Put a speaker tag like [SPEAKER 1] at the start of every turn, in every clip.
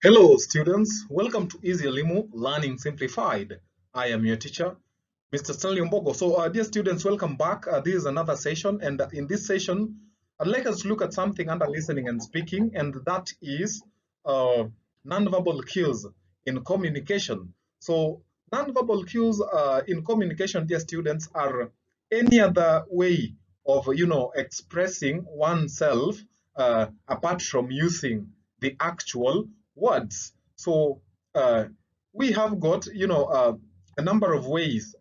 [SPEAKER 1] Hello, students. Welcome to Easy Elimu Learning Simplified. I am your teacher, Mr. Stanley Mbogo. So, dear students, welcome back. This is another session, and in this session, I'd like us to look at something under listening and speaking, and that is nonverbal cues in communication. So, nonverbal cues in communication, dear students, are any other way of expressing oneself apart from using the actual words. So we have got, a number of ways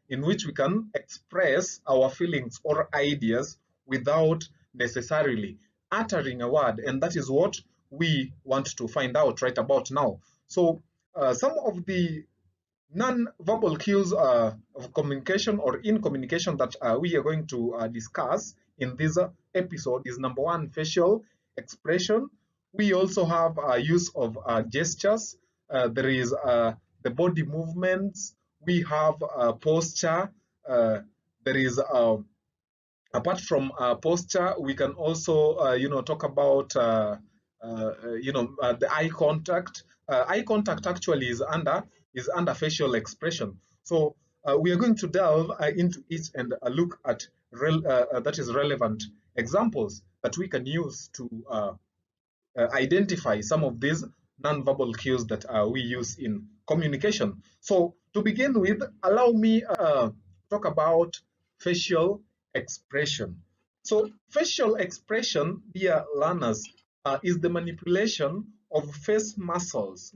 [SPEAKER 1] in which we can express our feelings or ideas without necessarily uttering a word, and that is what we want to find out right about now. So some of the non-verbal cues of communication or in communication that we are going to discuss in this episode is number one, facial expression. We also have use of gestures. There is the body movements. We have posture. There is apart from posture, we can also talk about the eye contact. Eye contact actually is under facial expression. So we are going to delve into it and look at that is relevant examples that we can use to identify some of these non-verbal cues that we use in communication. So to begin with, allow me talk about facial expression. So facial expression, dear learners, is the manipulation of face muscles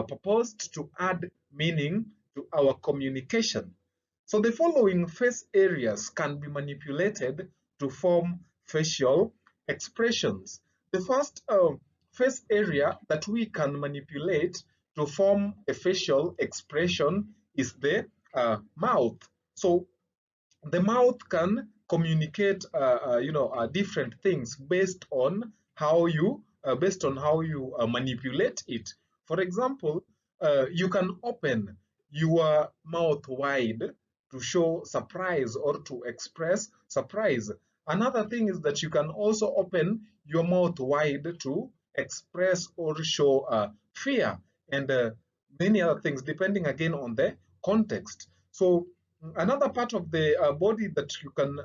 [SPEAKER 1] proposed to add meaning to our communication. So the following face areas can be manipulated to form facial expressions. The first face area that we can manipulate to form a facial expression is the mouth. So the mouth can communicate, different things based on how you manipulate it. For example, you can open your mouth wide to show surprise or to express surprise. Another thing is that you can also open your mouth wide to express or show fear and many other things, depending again on the context. So another part of the body that you can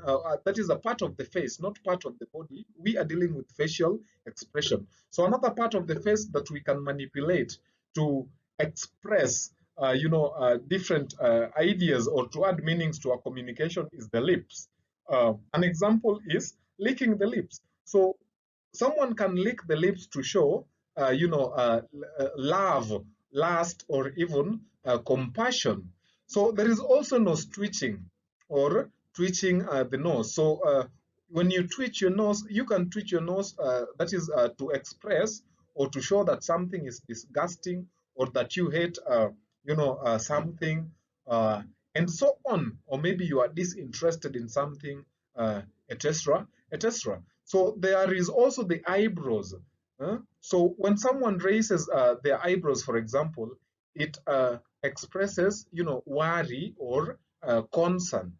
[SPEAKER 1] that is a part of the face, not part of the body. We are dealing with facial expression. So another part of the face that we can manipulate to express different ideas or to add meanings to our communication is the lips. An example is licking the lips. So someone can lick the lips to show love, lust, or even compassion. So there is also nose twitching or twitching the nose. So when you twitch your nose, you can twitch your nose, that is to express or to show that something is disgusting or that you hate, something, and so on. Or maybe you are disinterested in something, etc., etc. So there is also the eyebrows. So when someone raises their eyebrows, for example, it expresses, worry or concern.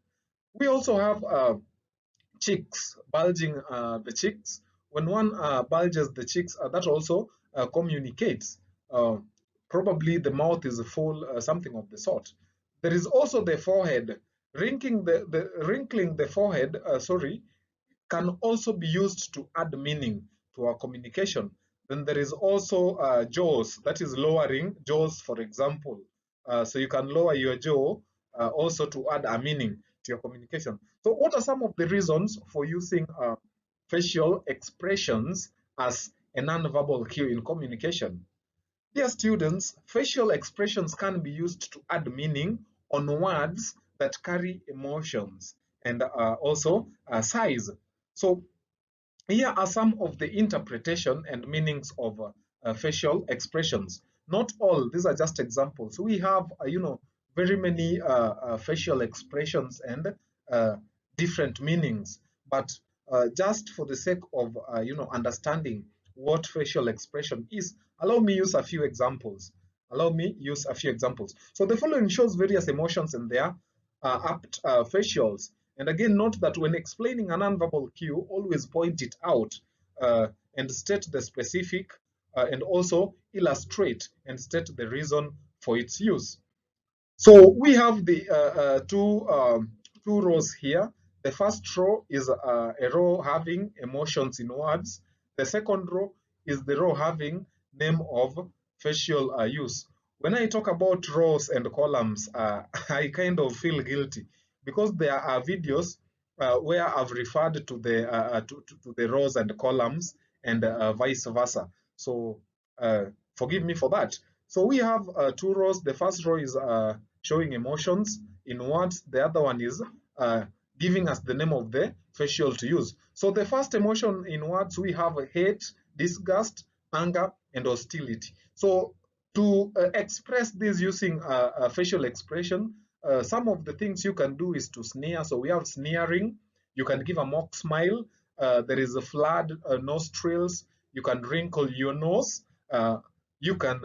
[SPEAKER 1] We also have cheeks, bulging the cheeks. When one bulges the cheeks, that also communicates. Probably the mouth is full, something of the sort. There is also the forehead. Wrinkling the forehead, can also be used to add meaning to our communication. Then there is also jaws, that is lowering jaws, for example. So you can lower your jaw also to add a meaning to your communication. So what are some of the reasons for using facial expressions as a non-verbal cue in communication? Dear students, facial expressions can be used to add meaning on words that carry emotions and also size. So here are some of the interpretation and meanings of facial expressions. Not all, these are just examples. We have, very many facial expressions and different meanings. But just for the sake of, understanding what facial expression is, allow me use a few examples. Allow me use a few examples. So the following shows various emotions and their apt facials. And again, note that when explaining a nonverbal cue, always point it out and state the specific and also illustrate and state the reason for its use. So we have the two rows here. The first row is a row having emotions in words. The second row is the row having name of facial use. When I talk about rows and columns, I kind of feel guilty because there are videos where I've referred to to the rows and columns and vice versa. So forgive me for that. So we have two rows. The first row is showing emotions in words. The other one is giving us the name of the facial to use. So the first emotion in words, we have hate, disgust, anger, and hostility. So to express this using a facial expression, some of the things you can do is to sneer. So we have sneering. You can give a mock smile. There is a flat nostrils. You can wrinkle your nose. You can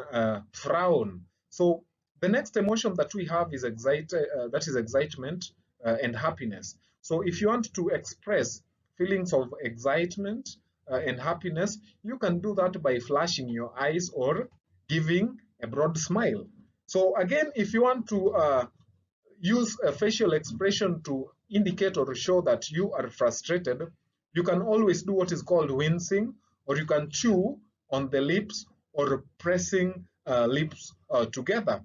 [SPEAKER 1] frown. So the next emotion that we have is that is excitement and happiness. So if you want to express feelings of excitement and happiness, you can do that by flashing your eyes or giving a broad smile. So again, if you want to use a facial expression to indicate or show that you are frustrated, you can always do what is called wincing, or you can chew on the lips or pressing lips together.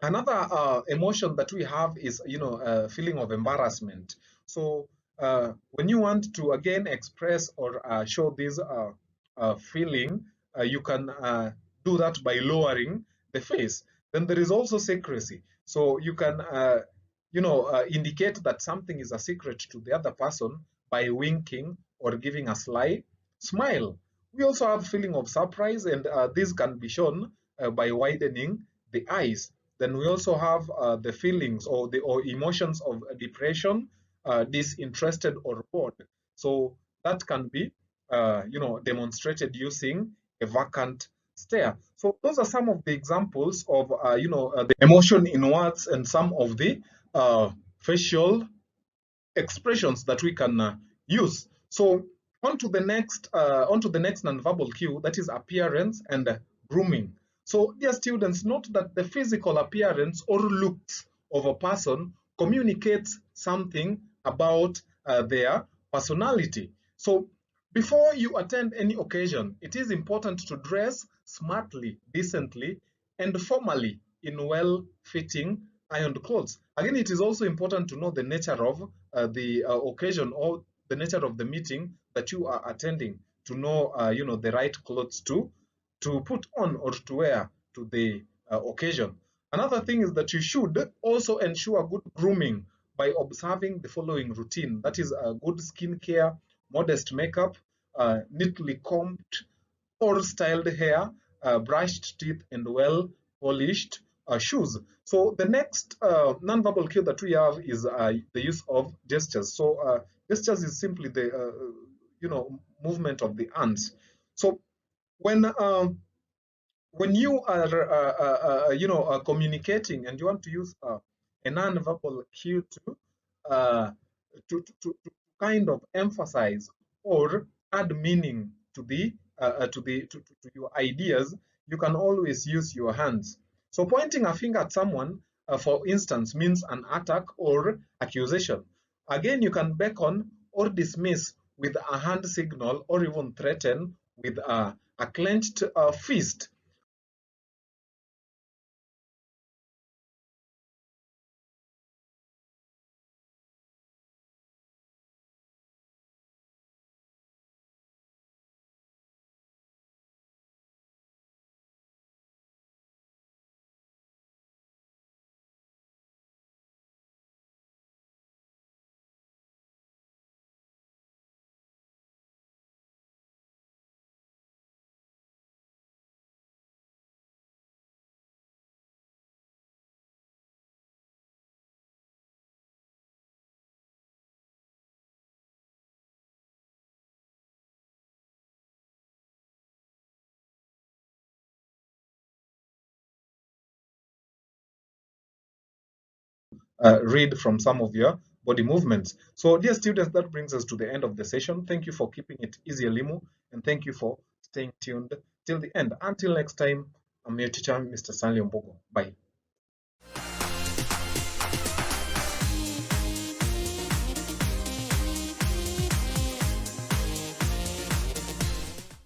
[SPEAKER 1] Another emotion that we have is, a feeling of embarrassment. So when you want to again express or show this feeling, you can do that by lowering the face. Then there is also secrecy. So you can, indicate that something is a secret to the other person by winking or giving a sly smile. We also have feeling of surprise, and this can be shown by widening the eyes. Then we also have the feelings or emotions of depression, disinterested or bored. So that can be, demonstrated using a vacant stare. So those are some of the examples of, the emotion in words and some of the facial expressions that we can use. So on to the next nonverbal cue, that is appearance and grooming. So dear students, note that the physical appearance or looks of a person communicates something about their personality. So before you attend any occasion, it is important to dress smartly, decently, and formally in well-fitting ironed clothes. Again, it is also important to know the nature of the occasion or the nature of the meeting that you are attending to know, the right clothes to put on or to wear to the occasion. Another thing is that you should also ensure good grooming by observing the following routine. That is good skincare, modest makeup, neatly combed or styled hair, brushed teeth, and well polished shoes. So the next nonverbal cue that we have is the use of gestures. So gestures is simply the movement of the hands. So when you are communicating and you want to use a nonverbal cue uh, to kind of emphasize or add meaning to the to your ideas, you can always use your hands. So pointing a finger at someone, for instance, means an attack or accusation. Again, you can beckon or dismiss with a hand signal or even threaten with a clenched fist. Read from some of your body movements. So dear students, that brings us to the end of the session. Thank you for keeping it easy, Elimu, and thank you for staying tuned till the end. Until next time, I'm your teacher, Mr. Stanley Ombogo. Bye.